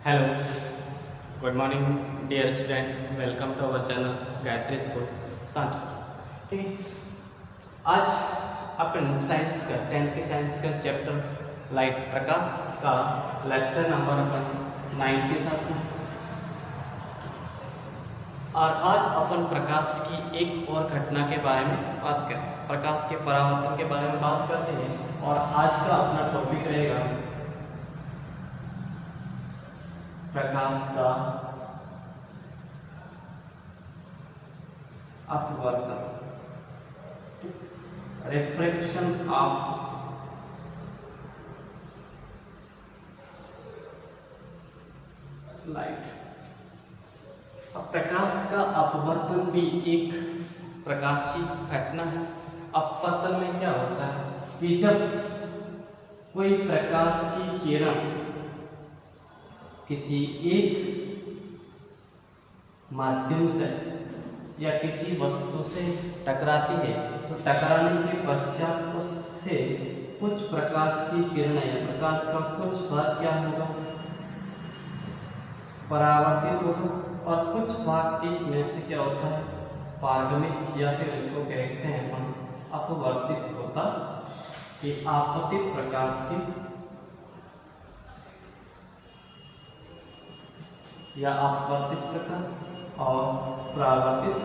Hello, good morning dear student. Welcome to our channel Gayatri school Sanchi. ठीक है, आज अपन science का 10th के साइंस का चैप्टर लाइट प्रकाश का लेक्चर नंबर अपन 9 के साथ में। और आज अपन प्रकाश की एक और घटना के बारे में बात करें, प्रकाश के परावर्तन के बारे में बात करते हैं। और आज का अपना टॉपिक रहेगा प्रकाश का अपवर्तन, रिफ्रैक्शन ऑफ लाइट। अब प्रकाश का अपवर्तन भी एक प्रकाशीय घटना है। अपवर्तन में क्या होता है कि जब कोई प्रकाश की किरण किसी एक माध्यम से या किसी वस्तु से टकराती है तो टकराने के पश्चात उससे कुछ प्रकाश की किरणें या प्रकाश का कुछ भाग क्या होगा, परावर्तित होगा। और कुछ भाग इसमें से क्या होता है, पारगमित या फिर इसको कहते हैं हम अपवर्तित होता। कि आपतित प्रकाश की या अपवर्तित प्रकाश और परावर्तित।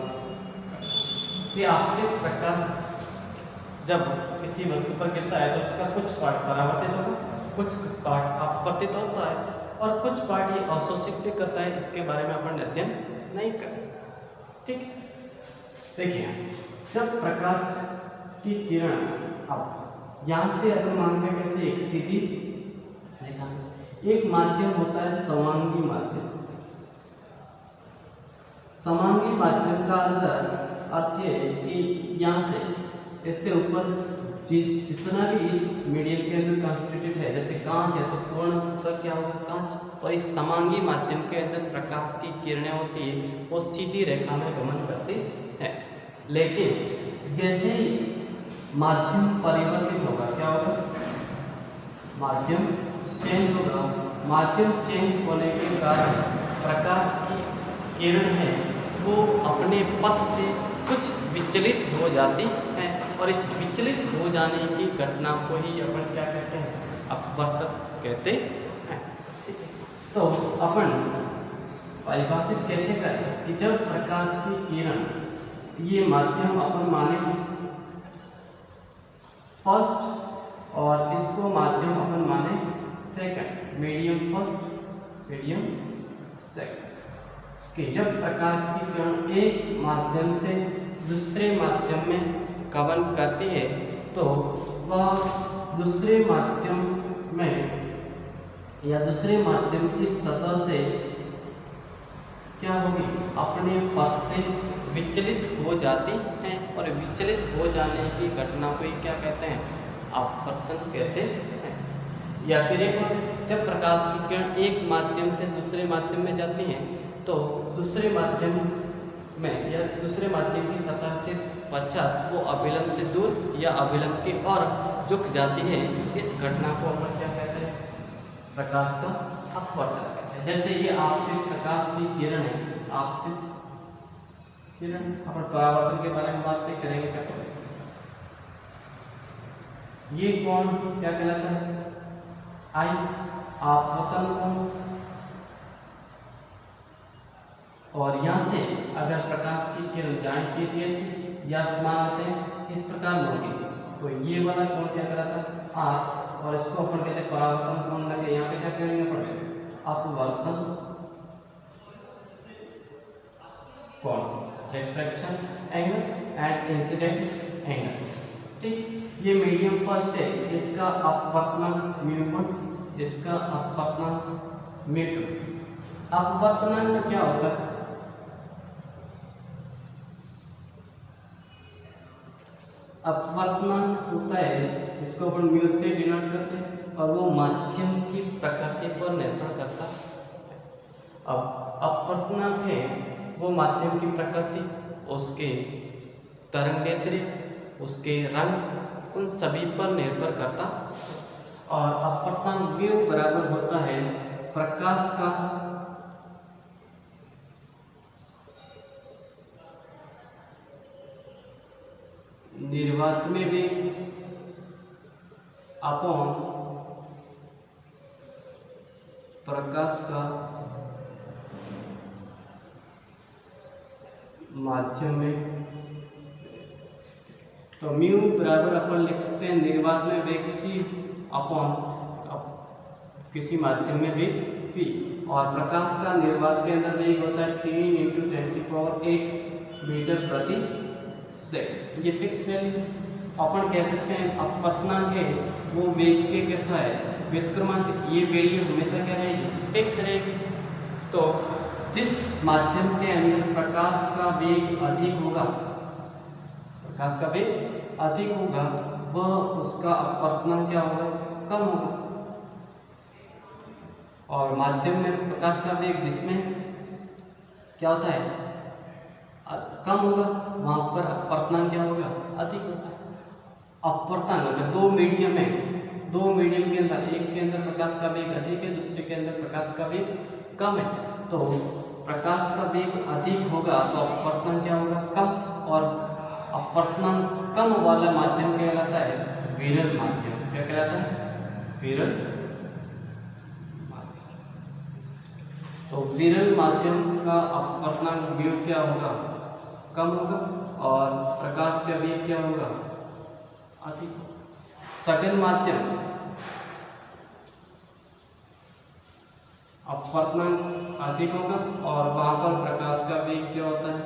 आपतित प्रकाश जब किसी वस्तु पर गिरता है तो उसका कुछ पार्ट परावर्तित होगा, कुछ पार्ट अपवर्तित होता है और कुछ पार्ट ये अवशोषित भी करता है। इसके बारे में अपन अध्ययन नहीं करें। ठीक है, देखिए जब प्रकाश की किरण अब यहाँ से अगर मान लें कैसे एक सीधी रेखा, एक माध्यम होता है समांगी माध्यम। समांगी माध्यम का अर्थ है कि यहाँ से इससे ऊपर जितना भी इस मीडियम के अंदर कॉन्स्टिट्यूट है, जैसे कांच है तो पूर्ण सतह क्या होगा, कांच। और इस समांगी माध्यम के अंदर प्रकाश की किरणें होती है वो सीधी रेखा में गमन करती है। लेकिन जैसे ही माध्यम परिवर्तित होगा क्या होगा, माध्यम चेंज होगा। माध्यम चेंज होने के बाद प्रकाश की किरण है वो अपने पथ से कुछ विचलित हो जाती है। और इस विचलित हो जाने की घटना को ही अपन क्या कहते हैं, अपवर्तन कहते हैं। तो अपन परिभाषित कैसे करें कि जब प्रकाश की किरण, ये माध्यम अपन माने फर्स्ट और इसको माध्यम अपन माने second, medium first medium second. कि जब प्रकाश की किरण एक माध्यम से दूसरे माध्यम में गमन करती है तो वह दूसरे माध्यम में या दूसरे माध्यम की सतह से क्या होगी, अपने पथ से विचलित हो जाती है। और विचलित हो जाने की घटना को क्या कहते हैं, अपवर्तन कहते हैं। या फिर एक और, जब प्रकाश की किरण एक माध्यम से दूसरे माध्यम में जाती है तो दूसरे माध्यम में या दूसरे माध्यम की सतह से पश्चात वो अभिलंब से दूर या अभिलंब की ओर झुक जाती है। इस घटना को अपन क्या कहते हैं, प्रकाश का अपवर्तन कहते हैं। जैसे ये आपतित प्रकाश की किरण है, आपतित किरण। अपन परावर्तन के बारे में बात नहीं करेंगे। क्या ये कोण क्या कहलाता है, आई आपतन कोण। और यहाँ से अगर प्रकाश की किरण जाएंगी ऐसे या मानते हैं इस प्रकार होगी तो ये वाला कोण क्या कहलाता है, आर। और इसको अपन कहते हैं परावर्तन कोण। लगे यहाँ पे क्या करेंगे पड़ेगा, अपवर्तन कोण, refraction angle and incident angle. ठीक, ये मीडियम फर्स्ट है, इसका अपवर्तनांक म्यू1, इसका अपवर्तनांक म्यू2। अपवर्तनांक क्या होता है, अपवर्तनांक होता है इसको अपन म्यू से डिनोट करते हैं और वो माध्यम की प्रकृति पर निर्भर करता है। अब अपवर्तनांक है वो माध्यम की प्रकृति, उसके तरंगदैर्ध्य, उसके रंग, उन सभी पर निर्भर करता। और अपवर्तनांक म्यू बराबर होता है प्रकाश का निर्वातमें वेग अपॉन प्रकाश का माध्यम में, तो म्यू बराबर अपन लिख सकते हैं निर्वात में वेग c अपॉन किसी माध्यम में वेग v, और प्रकाश का निर्वात के अंदर वेग होता है 3 × 10⁸ मीटर प्रति सेकंड। ये फिक्स वैल्यू अपन कह सकते हैं। अपवर्तनांक है वो वेग के कैसा है, व्युत्क्रमांक, ये वैल्यू हमेशा क्या रहेगी, फिक्स रहेगी। तो जिस माध्यम के अंदर प्रकाश का वेग अधिक होगा, प्रकाश का वेग अधिक होगा, वह उसका अपवर्तनांक क्या होगा, कम होगा। और माध्यम में प्रकाश का वेग जिसमें क्या होता है, कम होगा, वहां पर अपवर्तनांक क्या होगा, अधिक होता है। अपवर्तनांक अगर दो मीडियम है, दो मीडियम के अंदर एक के अंदर प्रकाश का वेग अधिक है, दूसरे के अंदर प्रकाश का वेग कम है, तो प्रकाश का वेग अधिक होगा तो अपवर्तनांक क्या होगा, कम, और अपवर्तनांक कम वाला माध्यम कहलाता है विरल माध्यम। क्या कहलाता है, विरल माध्यम। तो विरल माध्यम का अपवर्तनांक म्यू क्या होगा, कम होगा, और प्रकाश का वेग क्या होगा, अधिक। सघन माध्यम अपवर्तनांक अधिक होगा और वहां पर प्रकाश का वेग क्या होता है,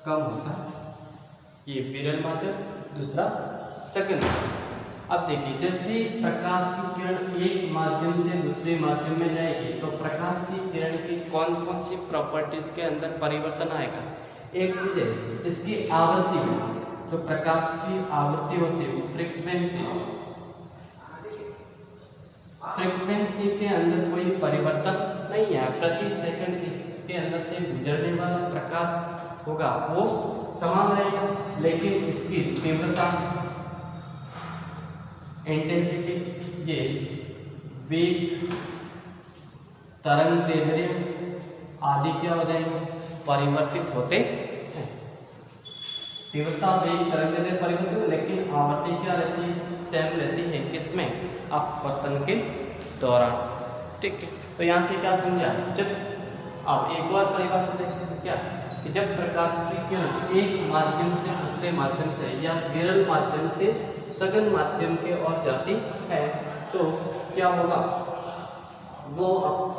कम होता है। ये विरल माध्यम, दूसरा सघन माध्यम। अब देखिए, जैसे प्रकाश की किरण एक माध्यम से दूसरे माध्यम में जाएगी तो प्रकाश की किरण की कौन कौन सी प्रॉपर्टीज के अंदर परिवर्तन आएगा। एक चीज है इसकी आवृत्ति में, जो प्रकाश की आवृत्ति होती है फ्रीक्वेंसी, फ्रीक्वेंसी के अंदर कोई परिवर्तन नहीं है। प्रति सेकंड इसके अंदर से गुजरने वाला प्रकाश होगा वो समान रहेगा, लेकिन इसकी तीव्रता, इंटेंसिटी, ये वेग, तरंग दैर्ध्य आदि क्या हो जाएंगे, परिवर्तित होते हैं। तीव्रता, वेग, तरंग दैर्ध्य परिवर्तित, लेकिन आवृत्ति क्या रहती है, सेम रहती है। किसमें, अपवर्तन के दौरान। ठीक है, तो यहाँ से क्या समझा, जब आप एक और परिभाषा देख सकते क्या, कि जब प्रकाश की किरण एक माध्यम से दूसरे माध्यम से या विरल माध्यम से सघन माध्यम के ओर जाती है तो क्या होगा, वो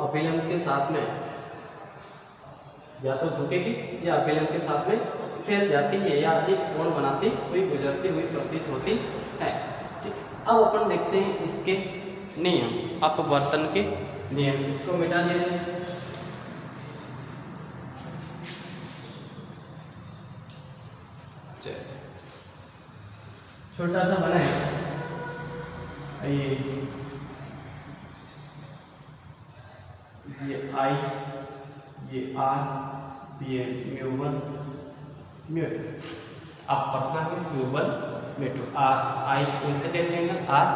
अभिलंब के साथ में या तो झुकेगी या अभिलंब के साथ में फैल जाती है या अधिक कोण बनाती हुई गुजरती हुई प्रतीत होती है। ठीक, अब अपन देखते हैं इसके नियम, अपवर्तन के नियम। इसको मिटा दिया जाए। छोटा सा बना है ये आई, ये आर, ये म्यू1 म्यू, अपवर्तन के mu one mu two, r i incident angle r.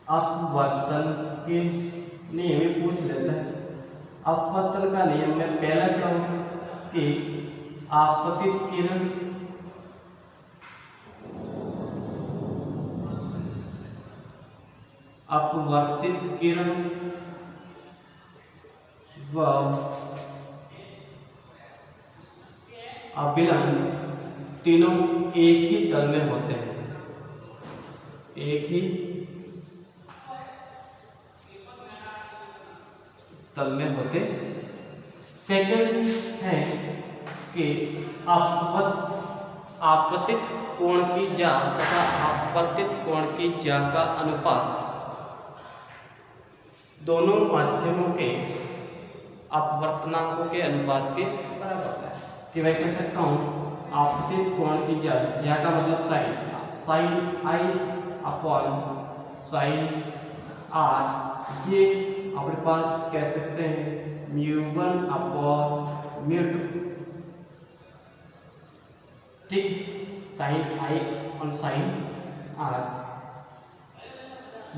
अपवर्तन के नियम पूछ लेता है। अपवर्तन का नियम में पहला क्या होगा कि आपतित किरण अपवर्तित किरण व अभिलंब तीनों एक ही तल में होते हैं, एक ही तल में होते। सेकंड है कि आपतित कोण की ज्या तथा अपवर्तित कोण की ज्या का अनुपात दोनों माध्यमों के अपवर्तनांकों के अनुपात के बराबर होता है। कि मैं कह सकता हूँ आपतित कोण की ज्या का मतलब sine, sine i upon sine r, ये अपने पास कह सकते हैं म्यू1 अपॉन म्यू2। ठीक, साइन आई और साइन आर।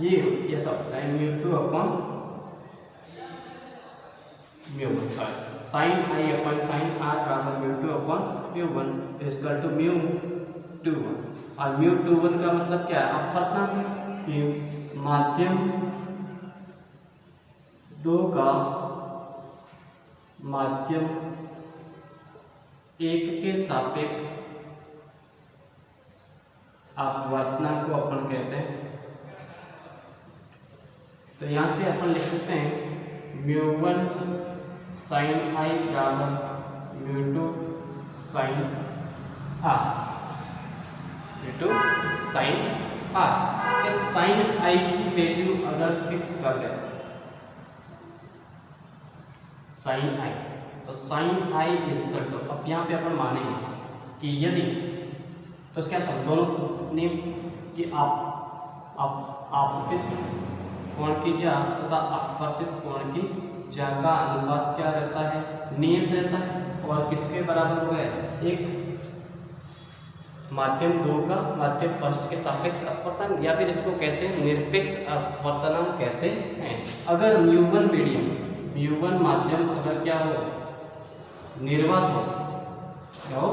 ये ऐसा होता है μ2 upon μ1, sorry sine i upon sine r बराबर μ2 अपॉन μ1 इक्वल टू μ21। और μ21 का मतलब क्या है, अपवर्तनांक है कि माध्यम 2 का माध्यम 1 के सापेक्ष अपवर्तनांक को अपन कहते हैं। तो यहाँ से अपन लिख सकते हैं μ1 साइन आई बराबर μ2 साइन आर, μ2 साइन आर। इस साइन आई की वैल्यू अगर फिक्स कर दें साइन आई, तो साइन आई इक्वल टू, अब यहाँ पे अपन मानेंगे कि यदि, तो क्या सब दोनों ने कि आपतित कोण की ज्या तथा अपवर्तित कोण की ज्या का अनुपात क्या रहता है, नियत रहता है। और किसके बराबर हो गया, एक माध्यम 2 का माध्यम 1 के सापेक्ष अपवर्तन, या फिर इसको कहते हैं निरपेक्ष अपवर्तनांक कहते हैं। अगर μ1 मीडियम, μ1 माध्यम अगर क्या हो, निर्वात हो, क्या हो,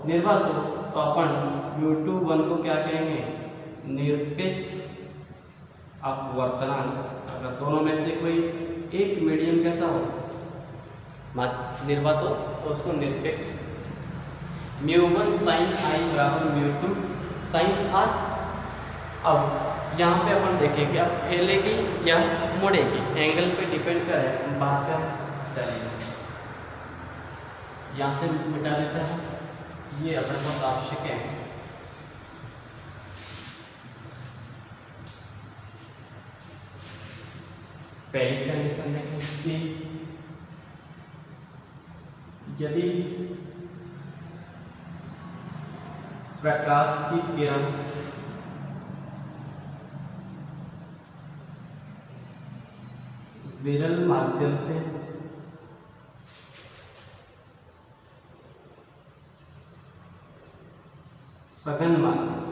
निर्वात हो, तो अपन μ21 को क्या कहेंगे, निरपेक्ष अपवर्तनांक। अगर दोनों में से कोई एक मीडियम कैसा हो, निर्वात हो, तो उसको निरपेक्ष। μ1 साइन आई बराबर μ2 साइन आर। अब यहाँ पे अपन देखें कि अब फैलेगी या मुड़ेगी, एंगल पे डिपेंड करे, बात का चलिए यहाँ से मिटा देता है, ये अपने पास आवश्यक है। पहली कंडीशन है कि यदि प्रकाश की किरण विरल माध्यम से सघन माध्यम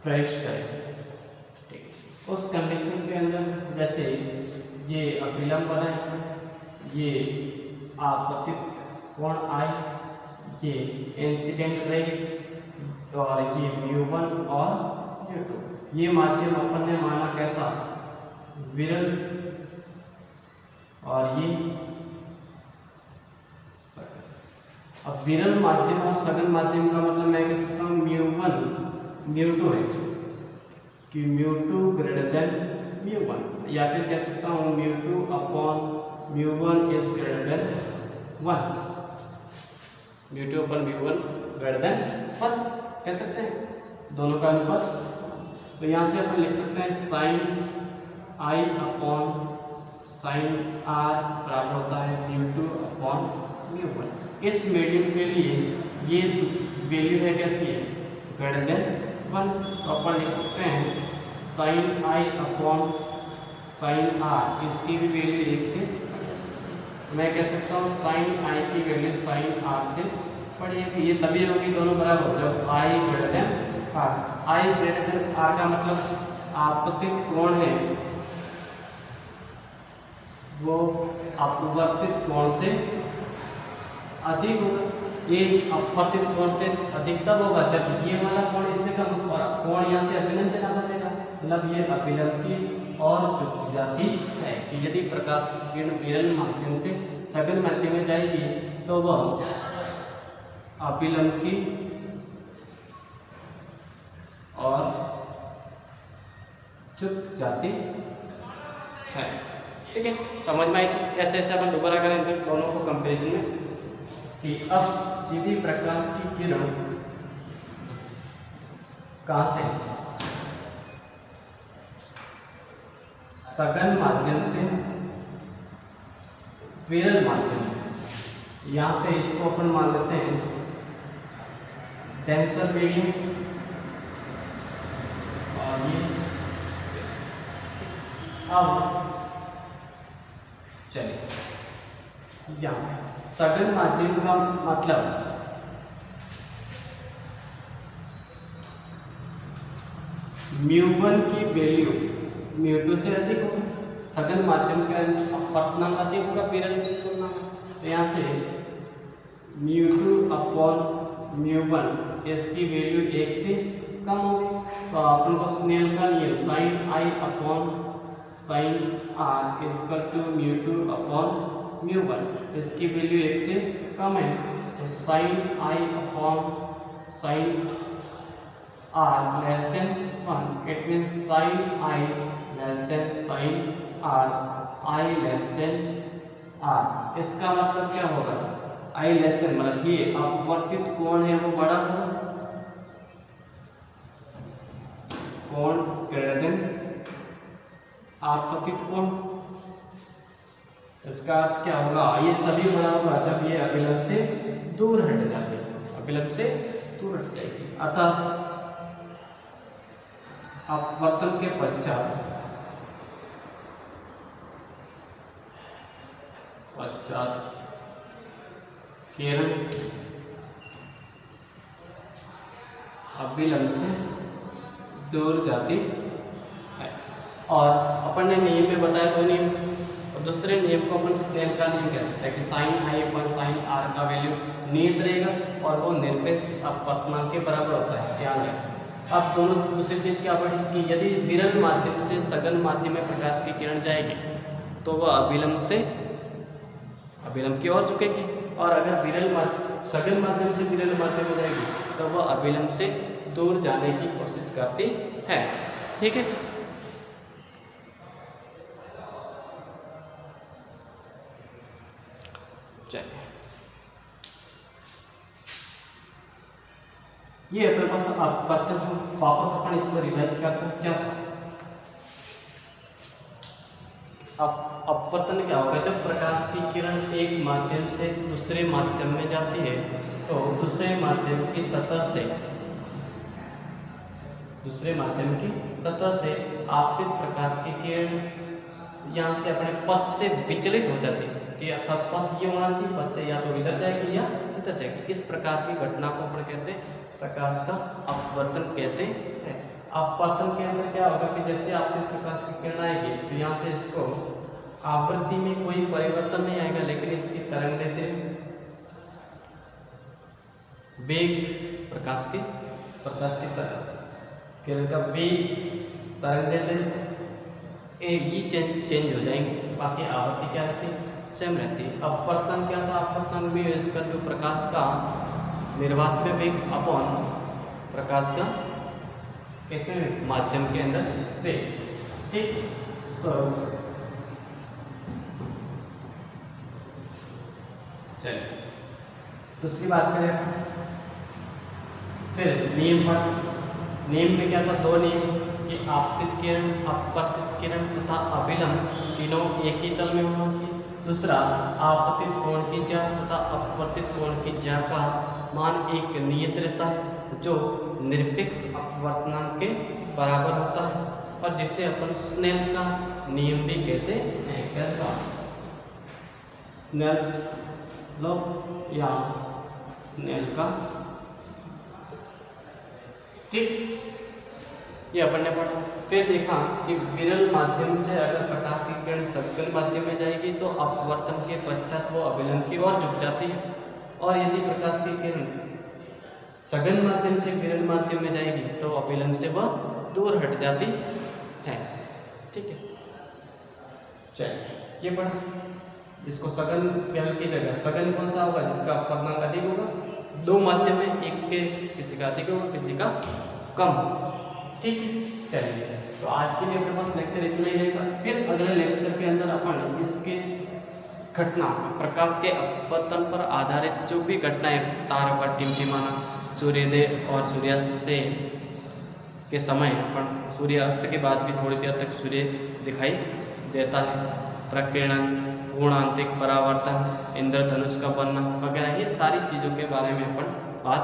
प्रवेश करें, ठीक, उस कंडीशन के अंदर जैसे ये अभिलंब बना है, ये आपतित कोण आई, ये इंसिडेंट रे, और ये μ1 और μ2, ये माध्यम अपन ने माना कैसा, विरल, और ये सघन। अब विरल माध्यम और सघन माध्यम का मतलब मैं कह सकता हूँ μ1 μ2 है कि μ2 ग्रेटर देन μ1, या फिर कह सकता हूँ μ2 upon μ1 is greater than 1, μ2 upon μ1 greater than 1 कह सकते हैं, दोनों का अनुपात। तो यहाँ से अपन लिख सकते हैं sine i upon sine r बराबर होता है μ2 अपॉन μ1। इस मीडियम के लिए ये वैल्यू है कैसी है, ग्रेटर देन 1, तो अपन लिख सकते हैं sine i upon sine r, इसकी भी वैल्यू 1 से, मैं कह सकता हूँ साइन आई की वैल्यू साइन आर से बड़ी है। ये तभी होगी दोनों बराबर जब i greater than r. I greater than r का मतलब आपतित कोण है वो अपवर्तित कोण से अधिक होगा, ये अपवर्तित कोण से अधिक तब होगा जब ये वाला कोण इससे कम होगा, कोण यहाँ से अभिलंब चला बनेगा, मतलब ये अभिलंब की और जुट जाती है कि यदि प्रकाश की किरण विरल माध्यम से सघन माध्यम में जाएगी तो वह अभिलंब की और चुक जाती है। ठीक है, समझ में आई चीज। ऐसे ऐसे अपन दोबारा करें तो दोनों को कंपैरिजन में कि अब यदि प्रकाश की किरण कहाँ से सघन माध्यम से विरल माध्यम, यहाँ पे इसको अपन मान लेते हैं डेंसर मीडियम, और ये अब चलिए यहाँ सघन माध्यम का मतलब μ1 की वैल्यू μ2 से अधिक होगा। सघन माध्यम का अपवर्तनांक अधिक होगा विरल की तुलना में, तो यहाँ से μ2/μ1 इसकी वैल्यू 1 से कम होगी। तो अपन को स्नेल का नियम sin I/sin r = μ2/μ1, इसकी वैल्यू 1 से कम है, तो sin I/sin r less than 1, it means sin I less than sin r, I less than r। इसका मतलब क्या होगा, I less than मतलब ये अपवर्तित कोण है वो बड़ा होगा, कोण ग्रेटर देन आपतित कोण। इसका अर्थ क्या होगा, ये तभी बड़ा होगा जब ये अभिलंब से दूर हट जाती है, अभिलंब से दूर हट जाएगी। अतः अपवर्तन के पश्चात किरण अभिलंब से दूर जाती है। और अपन ने नियम में बताया दो नियम, और दूसरे नियम को अपन स्नेल का नियम कह सकते हैं कि sin I/sin r का वैल्यू नियत रहेगा और वो निरपेक्ष अपवर्तनांक के बराबर होता है, ध्यान रखें। अब दोनों दूसरी चीज़ क्या पढ़ी कि यदि विरल माध्यम से सघन माध्यम में प्रकाश की किरण जाएगी तो वह अभिलंब की ओर झुकेगी, और अगर सघन माध्यम से विरल माध्यम में जाएगी तो वह अभिलंब से दूर जाने की कोशिश करती है। ठीक है, चलिए ये अपने पास अपवर्तन, वापस अपन इसको रिवाइज करते हैं। क्या था अपवर्तन क्या होगा, जब प्रकाश की किरण एक माध्यम से दूसरे माध्यम में जाती है तो दूसरे माध्यम की सतह से आपतित प्रकाश की किरण यहाँ से अपने पथ से विचलित हो जाती है कि अर्थात पथ ये होना चाहिए, पथ से या तो इधर जाएगी या इधर जाएगी। इस प्रकार की घटना को अपन कहते हैं प्रकाश का अपवर्तन कहते हैं। अपवर्तन के अंदर क्या होगा कि जैसे आपतित प्रकाश की किरण आएगी तो यहाँ से इसको आवृत्ति में कोई परिवर्तन नहीं आएगा, लेकिन इसकी तरंगदैर्घ्य वेग प्रकाश की किरण का वेग तरंगदैर्घ्य ये चेंज हो जाएंगे, बाकी आवृत्ति क्या रहती है, सेम रहती है। अपवर्तन क्या था, अपवर्तन में इसका जो प्रकाश का निर्वात में वेग अपॉन प्रकाश का इसमें माध्यम के अंदर वेग। ठीक, तो चलिए दूसरी बात करें, फिर नियम में क्या था, दो नियम कि आपतित किरण, अपवर्तित किरण तथा अभिलंब तीनों एक ही तल में होना चाहिए। दूसरा, आपतित कोण की ज्या तथा अपवर्तित कोण की ज्या का मान एक नियत रहता है जो निरपेक्ष अपवर्तनांक के बराबर होता है, और जिसे अपन स्नेल का नियम भी कहते हैं। कैसा, स्नेल्स लॉ या स्नेल का। ठीक, ये अपन ने पढ़ा। फिर देखा कि विरल माध्यम से अगर प्रकाश की किरण सघन माध्यम में जाएगी तो अपवर्तन के पश्चात वो अभिलंब की ओर झुक जाती है, और यदि प्रकाश की किरण सघन माध्यम से विरल माध्यम में जाएगी तो अभिलंब से वह दूर हट जाती है। ठीक है, चलिए ये पढ़ा। इसको सघन विरल की जगह सघन कौन सा होगा, जिसका अपवर्तनांक अधिक होगा, दो माध्यम में एक के किसी का अधिक होगा किसी का कम। ठीक है, चलिए तो आज के लिए अपने पास लेक्चर इतना ही रहेगा। फिर अगले लेक्चर के अंदर अपन इसके घटना प्रकाश के अपवर्तन पर आधारित जो भी घटनाएं, तारों का टिमटिमाना, सूर्योदय और सूर्यास्त से के समय अपन सूर्यास्त के बाद भी थोड़ी देर तक सूर्य दिखाई देता है, प्रकीर्णन, पूर्णांतिक परावर्तन, इंद्रधनुष का बनना वगैरह, ये सारी चीज़ों के बारे में अपन बात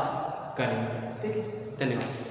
करेंगे। ठीक है, धन्यवाद।